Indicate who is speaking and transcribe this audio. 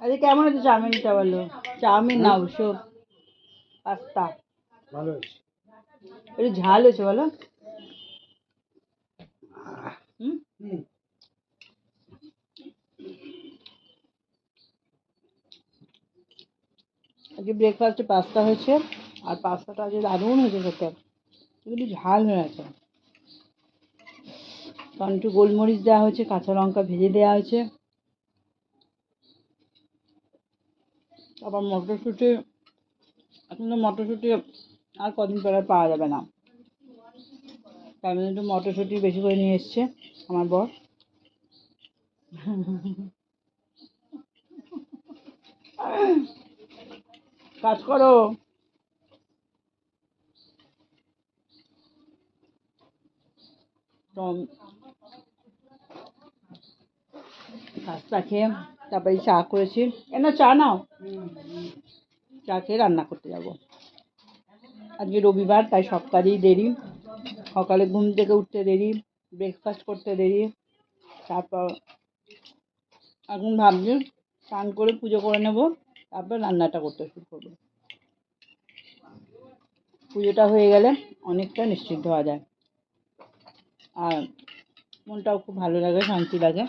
Speaker 1: আরে কেমন আছে চাউমিনটা বলো? চাউমিন না অবশ্য পাস্তা
Speaker 2: ভালো হয়েছে।
Speaker 1: একটু ঝাল হয়েছে বলো। হুম, আজকে ব্রেকফাস্টে পাস্তা হয়েছে আর পাস্তাটা আজকে দারুণ হয়েছে খেতে, একটু ঝাল হয়ে আছে কারণ একটু গোলমরিচ দেওয়া হয়েছে, কাঁচা লঙ্কা ভেজে দেওয়া হয়েছে, আবার মটরশুঁটি। এখন তো মটরশুঁটি আর কদিন পরে আর পাওয়া যাবে না, তাই জন্য একটু মটরশুঁটি বেশি করে নিয়ে এসছে আমার বর। কাজ করো। তো পাস্তা খেয়ে তারপরে চা করেছি, না চা নাও, চা খেয়ে রান্না করতে যাব। আজকে রবিবার তাই সব কাজেই দেরি, সকালে ঘুম থেকে উঠতে দেরি, ব্রেকফাস্ট করতে দেরি, তারপর এখন ভাবছি স্নান করে পুজো করে নেব, তারপর রান্নাটা করতে শুরু করবো। পুজোটা হয়ে গেলে অনেকটা নিশ্চিন্ত হওয়া যায় আর মনটাও খুব ভালো লাগে, শান্তি লাগে।